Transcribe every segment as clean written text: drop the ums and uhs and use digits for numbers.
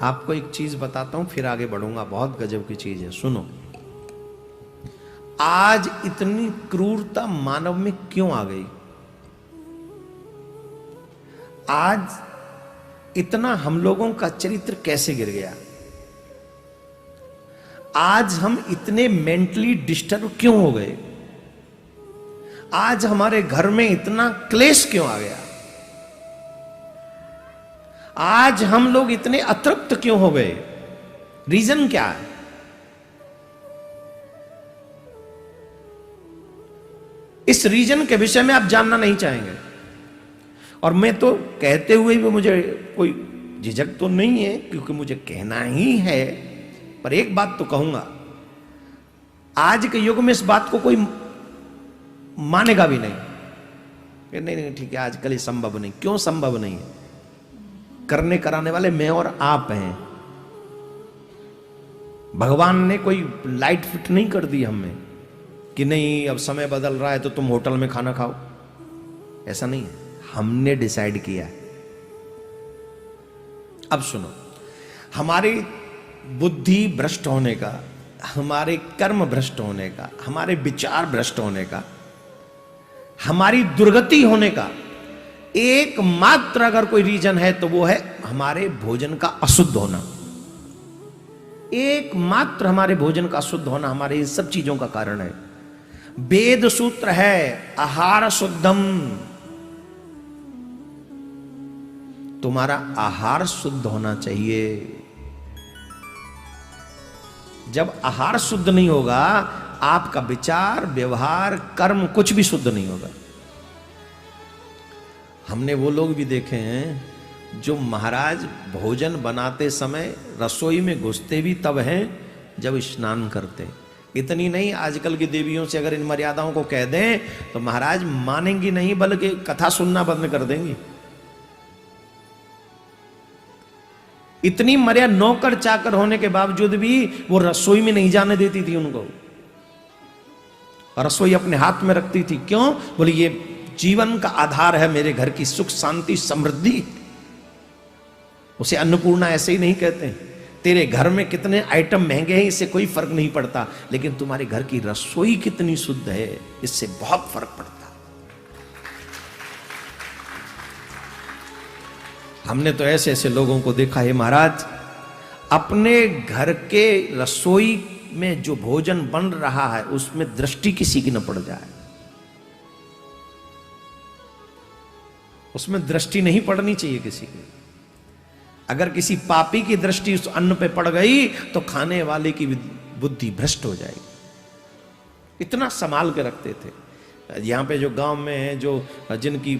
आपको एक चीज बताता हूं फिर आगे बढ़ूंगा, बहुत गजब की चीज है, सुनो। आज इतनी क्रूरता मानव में क्यों आ गई? आज इतना हम लोगों का चरित्र कैसे गिर गया? आज हम इतने मेंटली डिस्टर्ब क्यों हो गए? आज हमारे घर में इतना क्लेश क्यों आ गया? आज हम लोग इतने अतृप्त क्यों हो गए? रीजन क्या है? इस रीजन के विषय में आप जानना नहीं चाहेंगे, और मैं तो कहते हुए भी मुझे कोई झिझक तो नहीं है, क्योंकि मुझे कहना ही है। पर एक बात तो कहूंगा, आज के युग में इस बात को कोई मानेगा भी नहीं कि नहीं नहीं ठीक है, आजकल ये संभव नहीं। क्यों संभव नहीं है? करने कराने वाले मैं और आप हैं। भगवान ने कोई लाइट फिट नहीं कर दी हमें कि नहीं अब समय बदल रहा है तो तुम होटल में खाना खाओ। ऐसा नहीं है, हमने डिसाइड किया है। अब सुनो, हमारी बुद्धि भ्रष्ट होने का, हमारे कर्म भ्रष्ट होने का, हमारे विचार भ्रष्ट होने का, हमारी दुर्गति होने का एकमात्र अगर कोई रीजन है तो वो है हमारे भोजन का अशुद्ध होना। एकमात्र हमारे भोजन का अशुद्ध होना हमारे इन सब चीजों का कारण है। वेद सूत्र है आहार शुद्धम। तुम्हारा आहार शुद्ध होना चाहिए। जब आहार शुद्ध नहीं होगा, आपका विचार, व्यवहार, कर्म कुछ भी शुद्ध नहीं होगा। हमने वो लोग भी देखे हैं जो महाराज भोजन बनाते समय रसोई में घुसते भी तब हैं जब स्नान करते। इतनी नहीं, आजकल की देवियों से अगर इन मर्यादाओं को कह दें तो महाराज मानेंगी नहीं, बल्कि कथा सुनना बंद कर देंगी। इतनी मर्यादा, नौकर चाकर होने के बावजूद भी वो रसोई में नहीं जाने देती थी उनको। रसोई अपने हाथ में रखती थी। क्यों? बोले ये जीवन का आधार है, मेरे घर की सुख शांति समृद्धि। उसे अन्नपूर्णा ऐसे ही नहीं कहते। तेरे घर में कितने आइटम महंगे हैं इससे कोई फर्क नहीं पड़ता, लेकिन तुम्हारे घर की रसोई कितनी शुद्ध है इससे बहुत फर्क पड़ता। हमने तो ऐसे ऐसे लोगों को देखा है महाराज, अपने घर के रसोई में जो भोजन बन रहा है उसमें दृष्टि किसी की न पड़ जाए। उसमें दृष्टि नहीं पड़नी चाहिए किसी की। अगर किसी पापी की दृष्टि उस अन्न पे पड़ गई तो खाने वाले की बुद्धि भ्रष्ट हो जाएगी। इतना संभाल के रखते थे। यहाँ पे जो गांव में है, जो जिनकी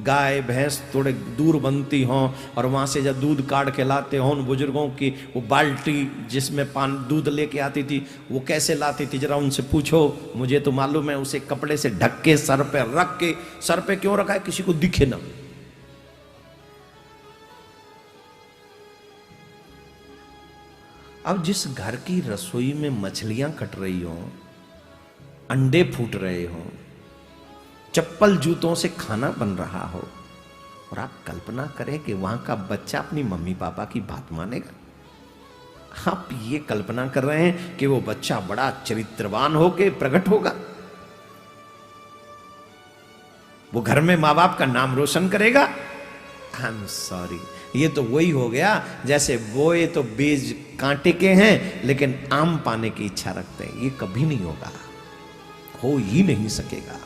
गाय भैंस थोड़े दूर बनती हों और वहाँ से जब दूध काट के लाते हों, उन बुजुर्गों की वो बाल्टी जिसमें दूध लेके आती थी वो कैसे लाती थी जरा उनसे पूछो। मुझे तो मालूम है, उसे कपड़े से ढक के सर पे रख के, सर पे क्यों रखा है? किसी को दिखे ना। अब जिस घर की रसोई में मछलियां कट रही हो, अंडे फूट रहे हो, चप्पल जूतों से खाना बन रहा हो, और आप कल्पना करें कि वहां का बच्चा अपनी मम्मी पापा की बात मानेगा। आप ये कल्पना कर रहे हैं कि वो बच्चा बड़ा चरित्रवान होके प्रकट होगा, वो घर में माँ बाप का नाम रोशन करेगा? आई एम सॉरी, ये तो वही हो गया जैसे बोए तो बीज कांटे के हैं लेकिन आम पाने की इच्छा रखते हैं। ये कभी नहीं होगा, हो ही नहीं सकेगा।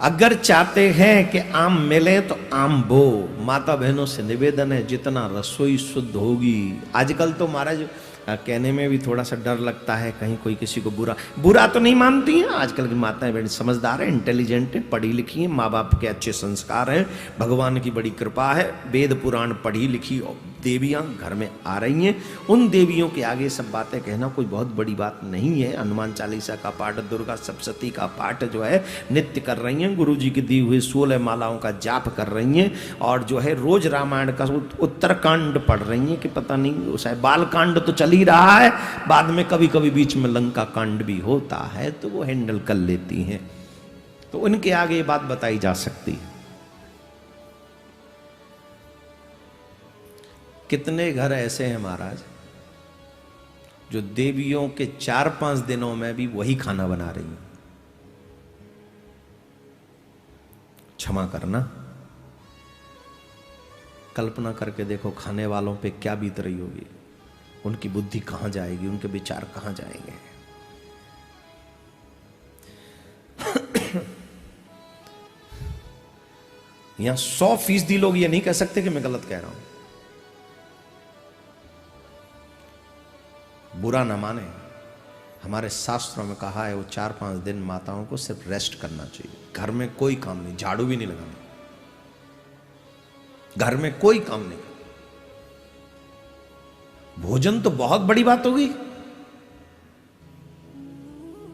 अगर चाहते हैं कि आम मिले तो आम बो। माता बहनों से निवेदन है, जितना रसोई शुद्ध होगी। आजकल तो महाराज कहने में भी थोड़ा सा डर लगता है, कहीं कोई किसी को बुरा तो नहीं मानती हैं। आजकल की माताएं बड़ी समझदार हैं, इंटेलिजेंट हैं, पढ़ी लिखी हैं, माँ बाप के अच्छे संस्कार हैं, भगवान की बड़ी कृपा है, वेद पुराण पढ़ी लिखी देवियां घर में आ रही हैं। उन देवियों के आगे सब बातें कहना कोई बहुत बड़ी बात नहीं है। हनुमान चालीसा का पाठ, दुर्गा सप्तशती का पाठ जो है नित्य कर रही हैं, गुरु जी की दी हुई 16 मालाओं का जाप कर रही हैं, और जो है रोज रामायण का उत्तरकांड पढ़ रही हैं कि पता नहीं शायद बाल कांड तो चल ही रहा है, बाद में कभी कभी बीच में लंका कांड भी होता है, तो वो हैंडल कर लेती हैं। तो उनके आगे ये बात बताई जा सकती है। कितने घर ऐसे हैं महाराज जो देवियों के 4-5 दिनों में भी वही खाना बना रही हैं। क्षमा करना, कल्पना करके देखो खाने वालों पे क्या बीत रही होगी, उनकी बुद्धि कहां जाएगी, उनके विचार कहां जाएंगे। यहां 100% लोग ये नहीं कह सकते कि मैं गलत कह रहा हूं, बुरा ना माने। हमारे शास्त्रों में कहा है वो 4-5 दिन माताओं को सिर्फ रेस्ट करना चाहिए, घर में कोई काम नहीं, झाड़ू भी नहीं लगाना, घर में कोई काम नहीं। भोजन तो बहुत बड़ी बात होगी,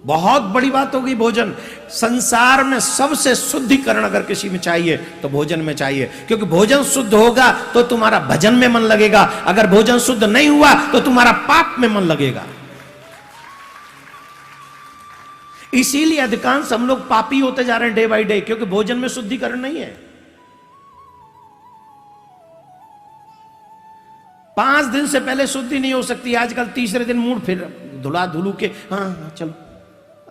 बहुत बड़ी बात होगी। भोजन संसार में सबसे शुद्धिकरण अगर किसी में चाहिए तो भोजन में चाहिए, क्योंकि भोजन शुद्ध होगा तो तुम्हारा भजन में मन लगेगा, अगर भोजन शुद्ध नहीं हुआ तो तुम्हारा पाप में मन लगेगा। इसीलिए अधिकांश हम लोग पापी होते जा रहे हैं डे बाय डे, क्योंकि भोजन में शुद्धिकरण नहीं है। 5 दिन से पहले शुद्धि नहीं हो सकती, आजकल तीसरे दिन मूड फिर धुला धुलू के हाँ चलो।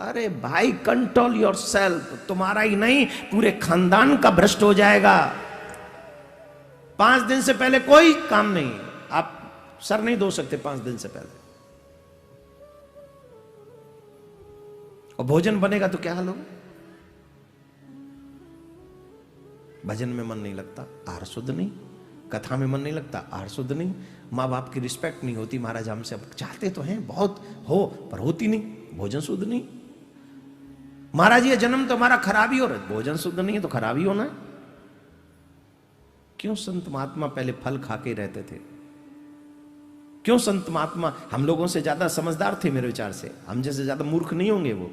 अरे भाई कंट्रोल योर सेल्फ, तुम्हारा ही नहीं पूरे खानदान का भ्रष्ट हो जाएगा। 5 दिन से पहले कोई काम नहीं, आप सर नहीं धो सकते 5 दिन से पहले। और भोजन बनेगा तो क्या हाल होगा? भजन में मन नहीं लगता, आहार शुद्ध नहीं, कथा में मन नहीं लगता, आहार शुद्ध नहीं, माँ बाप की रिस्पेक्ट नहीं होती। महाराज हमसे अब चाहते तो हैं बहुत हो, पर होती नहीं, भोजन शुद्ध नहीं। महाराज ये जन्म तो हमारा खराब ही हो रहा है, भोजन शुद्ध नहीं है तो खराब ही होना है। क्यों संत महात्मा पहले फल खा के रहते थे? क्यों संत महात्मा हम लोगों से ज्यादा समझदार थे मेरे विचार से, हम जैसे ज्यादा मूर्ख नहीं होंगे वो,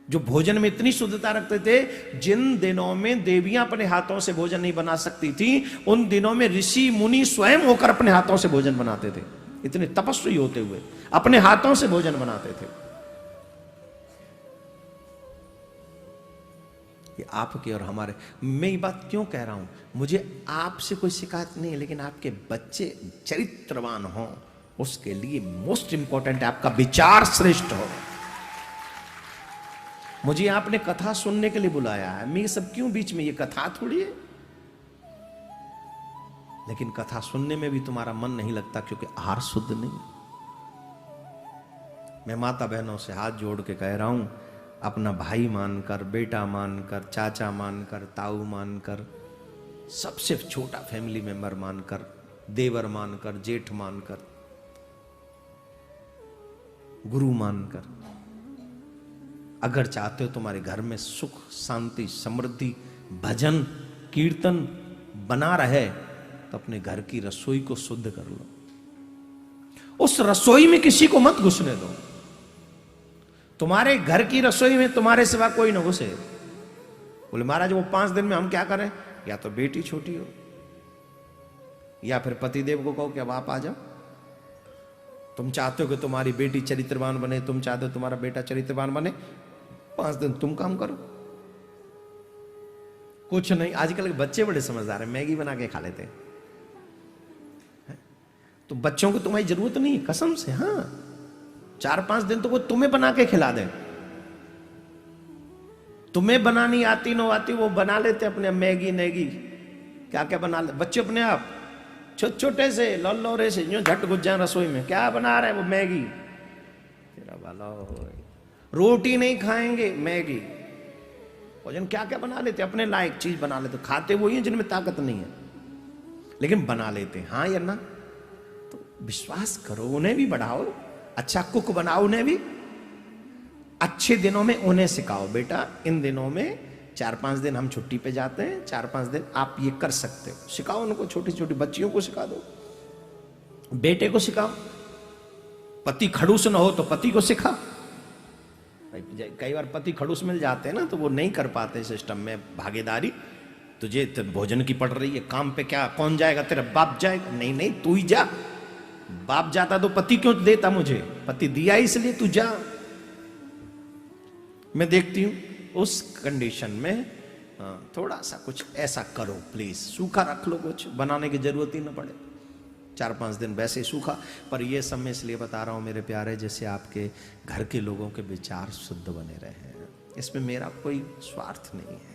जो भोजन में इतनी शुद्धता रखते थे। जिन दिनों में देवियां अपने हाथों से भोजन नहीं बना सकती थी, उन दिनों में ऋषि मुनि स्वयं होकर अपने हाथों से भोजन बनाते थे। इतने तपस्वी होते हुए अपने हाथों से भोजन बनाते थे। ये आपके और हमारे, मैं ये बात क्यों कह रहा हूं, मुझे आपसे कोई शिकायत नहीं है, लेकिन आपके बच्चे चरित्रवान हो उसके लिए मोस्ट इंपॉर्टेंट है आपका विचार श्रेष्ठ हो। मुझे आपने कथा सुनने के लिए बुलाया है, मैं ये सब क्यों बीच में, ये कथा थोड़ी है। लेकिन कथा सुनने में भी तुम्हारा मन नहीं लगता क्योंकि आहार शुद्ध नहीं। मैं माता बहनों से हाथ जोड़ के कह रहा हूं, अपना भाई मानकर, बेटा मानकर, चाचा मानकर, ताऊ मानकर, सबसे छोटा फैमिली मेंबर मानकर, देवर मानकर, जेठ मानकर, गुरु मानकर, अगर चाहते हो तुम्हारे घर में सुख, शांति, समृद्धि, भजन, कीर्तन बना रहे, तो अपने घर की रसोई को शुद्ध कर लो। उस रसोई में किसी को मत घुसने दो। तुम्हारे घर की रसोई में तुम्हारे सिवा कोई ना घुसे। बोले महाराज वो 5 दिन में हम क्या करें? या तो बेटी छोटी हो, या फिर पतिदेव को कहो कि अब आप आ जाओ। तुम चाहते हो कि तुम्हारी बेटी चरित्रवान बने, तुम चाहते हो तुम्हारा बेटा चरित्रवान बने, 5 दिन तुम काम करो। कुछ नहीं, आजकल के बच्चे बड़े समझदार हैं, मैगी बना के खा लेते हैं। तो बच्चों को तुम्हारी जरूरत नहीं है, कसम से। हाँ 4-5 दिन तो वो तुम्हें बना के खिला दे। तुम्हें बनानी आती न आती, वो बना लेते अपने मैगी नैगी, क्या क्या बना ले बच्चे अपने आप, छोटे छोटे से लौरे से जो झट घुस जाए रसोई में। क्या बना रहे हैं? वो मैगी। तेरा भला हो, रोटी नहीं खाएंगे, मैगी। भोजन क्या क्या बना लेते, अपने लायक चीज बना लेते। खाते वही हैं जिनमें ताकत नहीं है, लेकिन बना लेते। हाँ या ना? तो विश्वास करो, उन्हें भी बढ़ाओ, अच्छा कुक बनाओ, उन्हें भी अच्छे दिनों में उन्हें सिखाओ, बेटा इन दिनों में 4-5 दिन हम छुट्टी पे जाते हैं, 4-5 दिन आप ये कर सकते हो। सिखाओ उनको, छोटी छोटी बच्चियों को सिखा दो, बेटे को सिखाओ। पति खड़ूस ना हो तो पति को सिखा। कई बार पति खड़ूस मिल जाते हैं ना, तो वो नहीं कर पाते सिस्टम में भागीदारी। तुझे तो भोजन की पड़ रही है, काम पे क्या कौन जाएगा? तेरा बाप जाएगा? नहीं नहीं तू ही जा। बाप जाता तो पति क्यों देता मुझे? पति दिया इसलिए तू जा। मैं देखती हूं उस कंडीशन में थोड़ा सा कुछ ऐसा करो प्लीज, सूखा रख लो, कुछ बनाने की जरूरत ही ना पड़े। 4-5 दिन वैसे सूखा। पर ये सब मैं इसलिए बता रहा हूँ मेरे प्यारे, जैसे आपके घर के लोगों के विचार शुद्ध बने रहे। इसमें मेरा कोई स्वार्थ नहीं है।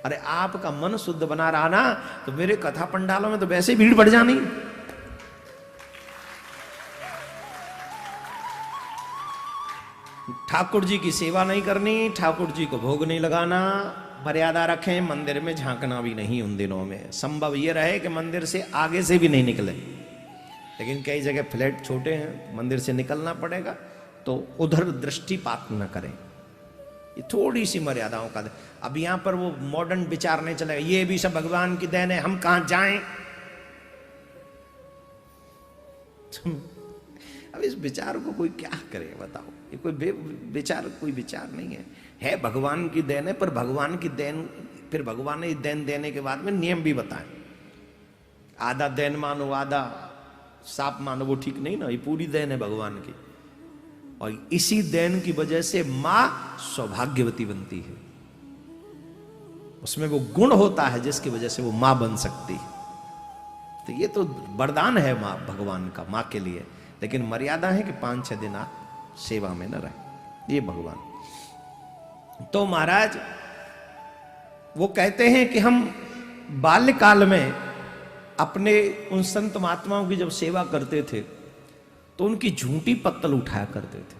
अरे आपका मन शुद्ध बना रहा ना, तो मेरे कथा पंडालों में तो वैसे भीड़ बढ़ जानी। ठाकुर जी की सेवा नहीं करनी, ठाकुर जी को भोग नहीं लगाना, मर्यादा रखें, मंदिर में झांकना भी नहीं उन दिनों में। संभव ये रहे कि मंदिर से आगे से भी नहीं निकले, लेकिन कई जगह फ्लैट छोटे हैं, मंदिर से निकलना पड़ेगा, तो उधर दृष्टिपात न करें। ये थोड़ी सी मर्यादाओं का। अब यहां पर वो मॉडर्न विचार नहीं चलेगा, ये भी सब भगवान की देन है, हम कहां जाएं। अब इस विचार को कोई क्या करे बताओ, ये कोई विचार, कोई विचार नहीं है भगवान की देन है। पर भगवान की देन, फिर भगवान ने देन देने के बाद में नियम भी बताए। आधा देन मानो, आधा साप मानो, वो ठीक नहीं ना। ये पूरी देन है भगवान की, और इसी देन की वजह से मां सौभाग्यवती बनती है। उसमें वो गुण होता है जिसकी वजह से वो मां बन सकती है। तो ये तो वरदान है मां, भगवान का मां के लिए। लेकिन मर्यादा है कि 5-6 दिन आप सेवा में न रहे, ये भगवान। तो महाराज वो कहते हैं कि हम बाल्यकाल में अपने उन संत महात्माओं की जब सेवा करते थे तो उनकी झूठी पत्तल उठाया करते थे,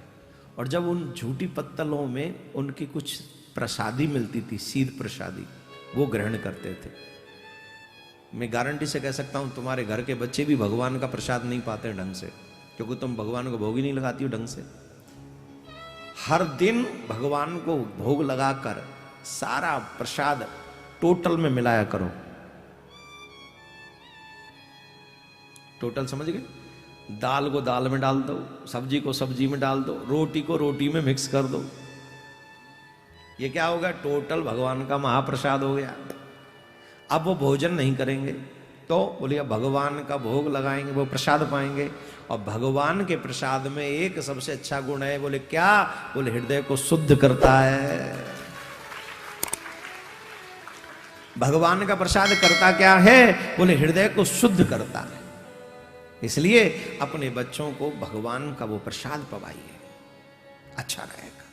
और जब उन झूठी पत्तलों में उनकी कुछ प्रसादी मिलती थी, शीर प्रसादी, वो ग्रहण करते थे। मैं गारंटी से कह सकता हूं तुम्हारे घर के बच्चे भी भगवान का प्रसाद नहीं पाते ढंग से, क्योंकि तुम भगवान को भोग ही नहीं लगाती हो ढंग से। हर दिन भगवान को भोग लगाकर सारा प्रसाद टोटल में मिलाया करो। टोटल समझ गए? दाल को दाल में डाल दो, सब्जी को सब्जी में डाल दो, रोटी को रोटी में मिक्स कर दो। ये क्या हो गया? टोटल भगवान का महाप्रसाद हो गया। अब वो भोजन नहीं करेंगे तो बोलिए भगवान का भोग लगाएंगे, वो प्रसाद पाएंगे। और भगवान के प्रसाद में एक सबसे अच्छा गुण है, बोले क्या? बोले हृदय को शुद्ध करता है। भगवान का प्रसाद करता क्या है? बोले हृदय को शुद्ध करता है। इसलिए अपने बच्चों को भगवान का वो प्रसाद पवाइए, अच्छा रहेगा।